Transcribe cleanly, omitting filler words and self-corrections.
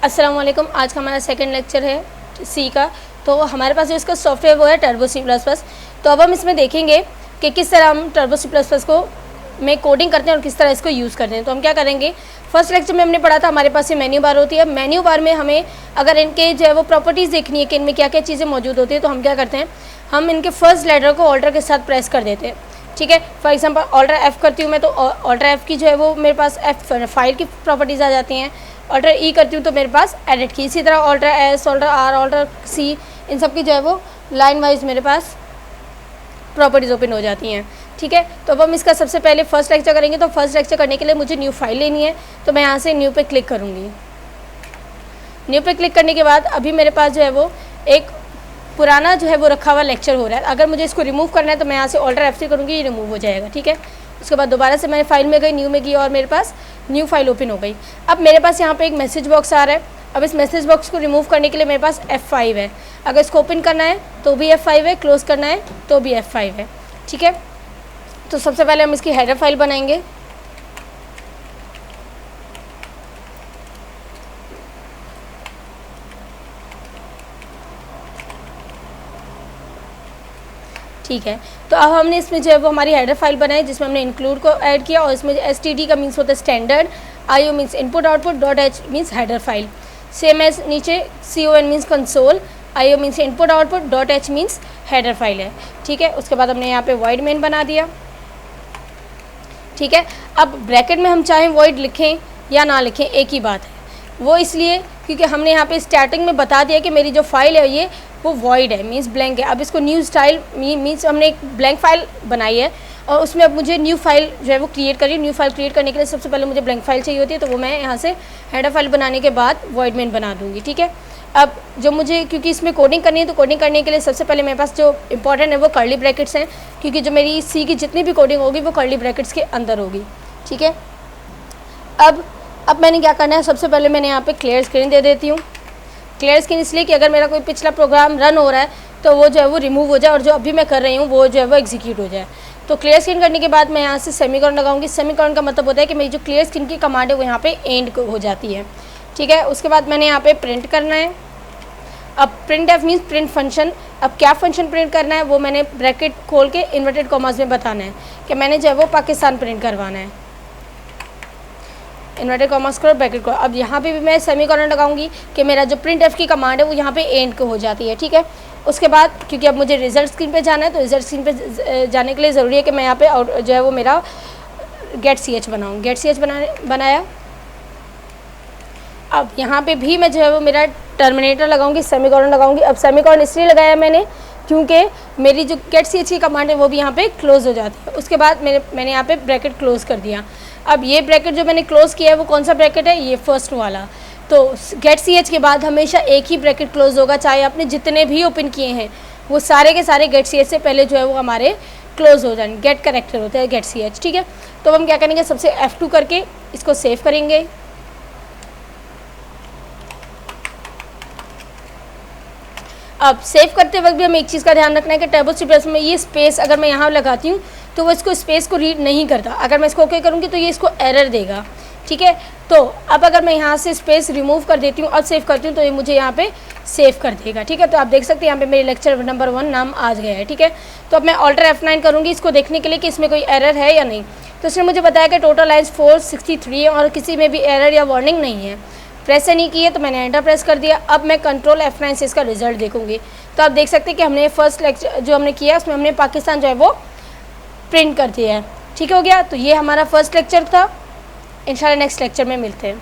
अस्सलाम वालेकुम। आज का हमारा सेकंड लेक्चर है सी का। तो हमारे पास जो इसका सॉफ्टवेयर वो है टर्बो सी प्लस प्लस। तो अब हम इसमें देखेंगे कि किस तरह हम टर्बो सी प्लस प्लस को में कोडिंग करते हैं और किस तरह इसको यूज़ करते हैं। तो हम क्या करेंगे, फर्स्ट लेक्चर में हमने पढ़ा था हमारे पास ये मेन्यू बार होती है। मेन्यू बार में हमें अगर इनके जो है वो प्रॉपर्टीज़ देखनी है कि इनमें क्या क्या चीज़ें मौजूद होती है, तो हम क्या करते हैं, हम इनके फर्स्ट लेटर को ऑल्टर के साथ प्रेस कर देते हैं। ठीक है, फॉर एग्जांपल ऑल्टर एफ़ करती हूँ मैं, तो ऑल्टर एफ़ की जो है वो मेरे पास एफ फाइल की प्रॉपर्टीज़ आ जाती हैं। ऑल्टर ई करती हूँ तो मेरे पास एडिट की। इसी तरह alter S, alter R, alter C, इन सब की जो है वो लाइन वाइज मेरे पास प्रॉपर्टीज़ ओपन हो जाती हैं। ठीक है, तो अब हम इसका सबसे पहले फर्स्ट लेक्चर करेंगे। तो फर्स्ट लेक्चर करने के लिए मुझे न्यू फाइल लेनी है, तो मैं यहाँ से न्यू पे क्लिक करूँगी। न्यू पे क्लिक करने के बाद अभी मेरे पास जो है वो एक पुराना जो है वो रखा हुआ लेक्चर हो रहा है। अगर मुझे इसको रिमूव करना है तो मैं यहाँ से ऑल्टर एफ से करूँगी, ये रिमूव हो जाएगा। ठीक है, उसके बाद दोबारा से मैंने फाइल में गई, न्यू में गई और मेरे पास न्यू फाइल ओपन हो गई। अब मेरे पास यहाँ पे एक मैसेज बॉक्स आ रहा है। अब इस मैसेज बॉक्स को रिमूव करने के लिए मेरे पास F5 है। अगर इसको ओपन करना है तो भी F5 है, क्लोज़ करना है तो भी F5 है। ठीक है, तो सबसे पहले हम इसकी हेडर फाइल बनाएंगे। ठीक है, तो अब हमने इसमें जो है वो हमारी हेडर फाइल बनाई जिसमें हमने इंक्लूड को ऐड किया, और इसमें STD का मीन्स होता है standard, IO means input output, .h means header file, same as नीचे CON means console, IO means input output, .h means header file है। ठीक है, उसके बाद हमने यहाँ पे वॉइड मेन बना दिया। ठीक है, अब ब्रैकेट में हम चाहें वॉइड लिखें या ना लिखें एक ही बात है। वो इसलिए क्योंकि हमने यहाँ पे स्टार्टिंग में बता दिया कि मेरी जो फाइल है ये वो वॉइड है, मीन्स ब्लैंक है। अब इसको न्यू स्टाइल मीन्स हमने एक ब्लैंक फाइल बनाई है और उसमें अब मुझे न्यू फाइल जो है वो क्रिएट करी। न्यू फाइल क्रिएट करने के लिए सबसे पहले मुझे ब्लैंक फाइल चाहिए होती है, तो वो मैं यहाँ से हेडर फाइल बनाने के बाद वॉइड मेन बना दूँगी। ठीक है, अब जो मुझे क्योंकि इसमें कोडिंग करनी है, तो कोडिंग करने के लिए सबसे पहले मेरे पास जो इंपॉर्टेंट है वो कर्ली ब्रैकेट्स हैं, क्योंकि जो मेरी सी की जितनी भी कोडिंग होगी वो कर्ली ब्रैकेट्स के अंदर होगी। ठीक है, अब मैंने क्या करना है, सबसे पहले मैंने यहाँ पे क्लियर स्क्रीन दे देती हूँ। क्लियर स्क्रीन इसलिए कि अगर मेरा कोई पिछला प्रोग्राम रन हो रहा है तो वो जो है वो रिमूव हो जाए और जो अभी मैं कर रही हूँ वो जो है वो एग्जीक्यूट हो जाए। तो क्लियर स्क्रीन करने के बाद मैं यहाँ से सेमीकोलन लगाऊंगी। सेमीकोलन का मतलब होता है कि मेरी जो क्लियर स्क्रीन की कमांड है वो यहाँ पे एंड हो जाती है। ठीक है, उसके बाद मैंने यहाँ पे प्रिंट करना है। अब print F means print function. अब क्या फंक्शन प्रिंट करना है वो मैंने ब्रैकेट खोल के इन्वर्टेड कॉमास में बताना है कि मैंने जो है वो पाकिस्तान प्रिंट करवाना है। इन्वर्टेड कॉमास करो, ब्रैकेट को। अब यहाँ पे भी मैं सेमीकोलन लगाऊंगी कि मेरा जो प्रिंट एफ की कमांड है वो यहाँ पे एंड को हो जाती है। ठीक है, उसके बाद क्योंकि अब मुझे रिजल्ट स्क्रीन पे जाना है, तो रिजल्ट स्क्रीन पे जाने के लिए ज़रूरी है कि मैं यहाँ पे जो है वो मेरा गेट ch बनाऊँ। गेट ch बनाया। अब यहाँ पे भी मैं जो है वो मेरा टर्मिनेटर लगाऊंगी, सेमीकोलन लगाऊंगी। अब सेमीकोलन इसलिए लगाया मैंने क्योंकि मेरी जो गेट ch की कमांड है वो भी यहाँ पे क्लोज़ हो जाती है। उसके बाद मैंने यहाँ पे ब्रैकेट क्लोज़ कर दिया। अब ये ब्रैकेट जो मैंने क्लोज़ किया है वो कौन सा ब्रैकेट है, ये फर्स्ट वाला। तो गेट ch के बाद हमेशा एक ही ब्रैकेट क्लोज़ होगा, चाहे आपने जितने भी ओपन किए हैं वो सारे के सारे गेट ch से पहले जो है वो हमारे क्लोज़ हो जाएंगे। गेट करेक्टर होता है गेट ch। ठीक है, तो हम क्या करेंगे, सबसे F2 करके इसको सेव करेंगे। अब सेव करते वक्त भी हमें एक चीज़ का ध्यान रखना है कि टर्बो सी प्लस में ये स्पेस अगर मैं यहाँ लगाती हूँ तो वो इसको स्पेस को रीड नहीं करता। अगर मैं इसको ओके करूँगी तो ये इसको एरर देगा। ठीक है, तो अब अगर मैं यहाँ से स्पेस रिमूव कर देती हूँ और सेव करती हूँ तो ये मुझे यहाँ पे सेव कर देगा। ठीक है, तो आप देख सकते हैं यहाँ पे मेरे लेक्चर नंबर 1 नाम आ गया है। ठीक है, तो अब मैं ऑल्टर F9 करूँगी इसको देखने के लिए कि इसमें कोई एरर है या नहीं। तो इसने मुझे बताया कि टोटल लाइन्स 463 है और किसी में भी एरर या वार्निंग नहीं है। प्रेस नहीं की है तो मैंने एंटर प्रेस कर दिया। अब मैं कंट्रोल F9 से इसका रिजल्ट देखूंगी। तो आप देख सकते हैं कि हमने फर्स्ट लेक्चर जो हमने किया उसमें हमने पाकिस्तान जो है वो प्रिंट कर दिया है। ठीक हो गया, तो ये हमारा फर्स्ट लेक्चर था। इंशाल्लाह नेक्स्ट लेक्चर में मिलते हैं।